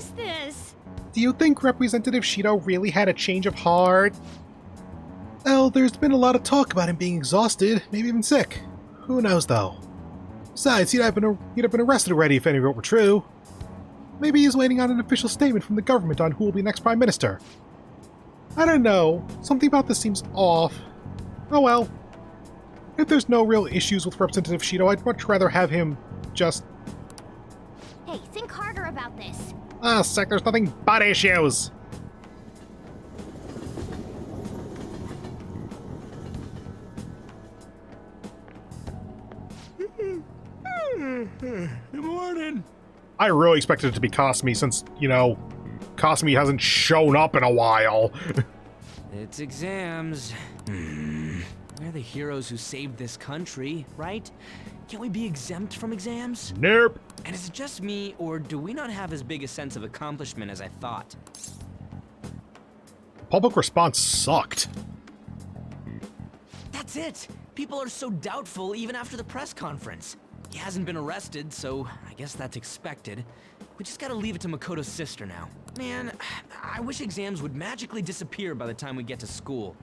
is this? Do you think Representative Shido really had a change of heart? Well, there's been a lot of talk about him being exhausted, maybe even sick. Who knows, though? Besides, he'd have been arrested already if any of it were true. Maybe he's waiting on an official statement from the government on who will be next Prime Minister. I don't know. Something about this seems off. Oh well. If there's no real issues with Representative Shido, I'd much rather have him just... Hey, think harder about this. Ah, sec, there's nothing but issues! Good morning. I really expected it to be Kasumi since, you know, Kasumi hasn't shown up in a while. It's exams. We're the heroes who saved this country, right? Can't we be exempt from exams? Nope. And is it just me, or do we not have as big a sense of accomplishment as I thought? Public response sucked. That's it! People are so doubtful even after the press conference. He hasn't been arrested, so I guess that's expected. We just gotta leave it to Makoto's sister now. Man, I wish exams would magically disappear by the time we get to school.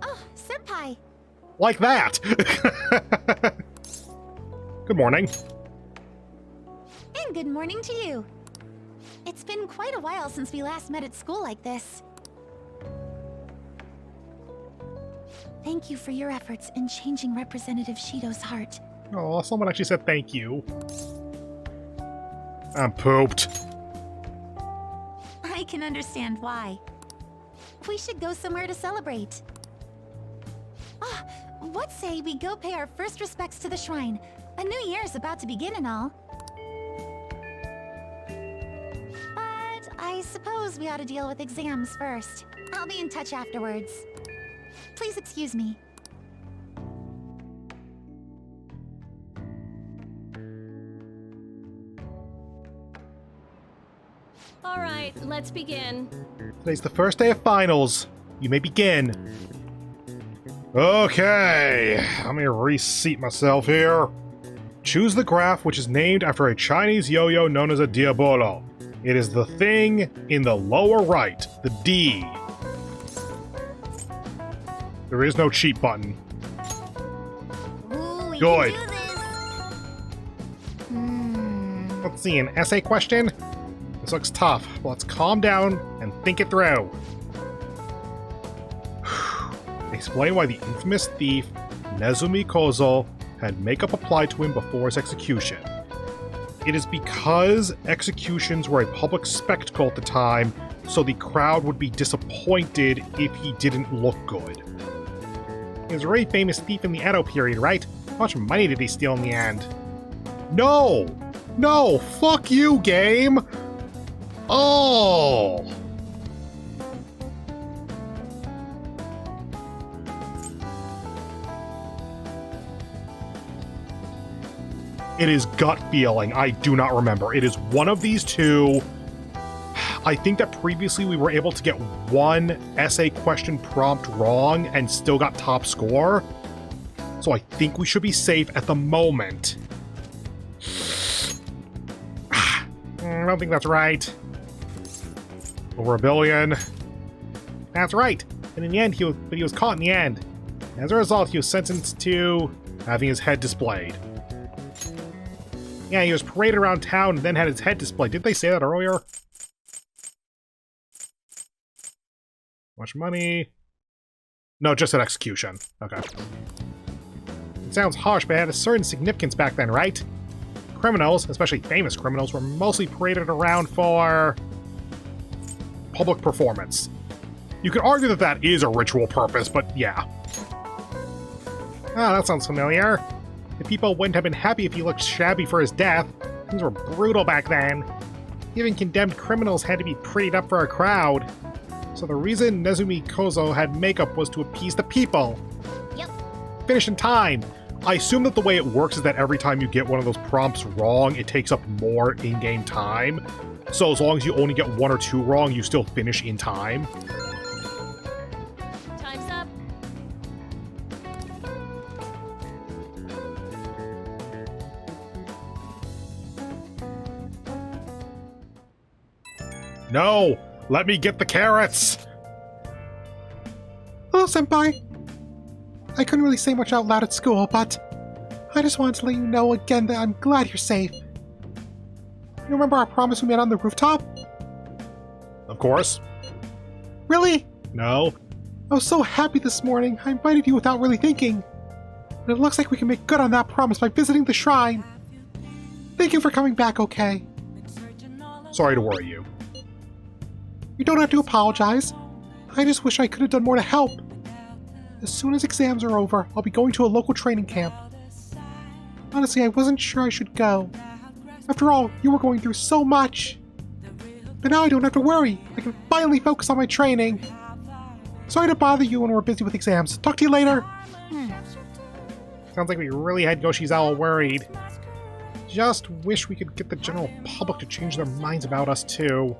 Oh, Senpai. Like that! Good morning. And good morning to you. It's been quite a while since we last met at school like this. Thank you for your efforts in changing Representative Shido's heart. Oh, someone actually said thank you. I'm pooped. I can understand why. We should go somewhere to celebrate. Ah, what say we go pay our first respects to the shrine? A new year is about to begin and all. But I suppose we ought to deal with exams first. I'll be in touch afterwards. Please excuse me. All right, let's begin. Today's the first day of finals. You may begin. Okay, let me reseat myself here. Choose the graph which is named after a Chinese yo-yo known as a diabolo. It is the thing in the lower right, the D. There is no cheat button. Ooh, we Good. can do this. Let's see, an essay question? This looks tough, but let's calm down and think it through. Explain why the infamous thief, Nezumi Kozo, had makeup applied to him before his execution. It is because executions were a public spectacle at the time, so the crowd would be disappointed if he didn't look good. He was a very famous thief in the Edo period, right? How much money did he steal in the end? No! No! Fuck you, game! Oh! It is gut feeling. I do not remember. It is one of these two. I think that previously we were able to get one essay question prompt wrong and still got top score. So I think we should be safe at the moment. I don't think that's right. Over 1 billion. That's right. And in the end, he was caught in the end. As a result, he was sentenced to having his head displayed. Yeah, he was paraded around town and then had his head displayed. Didn't they say that earlier? Much money. No, just an execution. Okay. It sounds harsh, but it had a certain significance back then, right? Criminals, especially famous criminals, were mostly paraded around for public performance. You could argue that that is a ritual purpose, but yeah. Ah, that sounds familiar. The people wouldn't have been happy if he looked shabby for his death. Things were brutal back then. Even condemned criminals had to be prettied up for a crowd. So the reason Nezumi Kozo had makeup was to appease the people. Yep. Finish in time. I assume that the way it works is that every time you get one of those prompts wrong, it takes up more in-game time. So as long as you only get 1 or 2 wrong, you still finish in time. Time's up. No! Let me get the carrots! Hello, Senpai. I couldn't really say much out loud at school, but I just wanted to let you know again that I'm glad you're safe. You remember our promise we made on the rooftop? Of course. Really? No. I was so happy this morning, I invited you without really thinking. And it looks like we can make good on that promise by visiting the shrine. Thank you for coming back, okay? Sorry to worry you. You don't have to apologize. I just wish I could have done more to help. As soon as exams are over, I'll be going to a local training camp. Honestly, I wasn't sure I should go. After all, you were going through so much. But now I don't have to worry. I can finally focus on my training. Sorry to bother you when we're busy with exams. Talk to you later. Sounds like we really had Yoshizawa worried. Just wish we could get the general public to change their minds about us, too.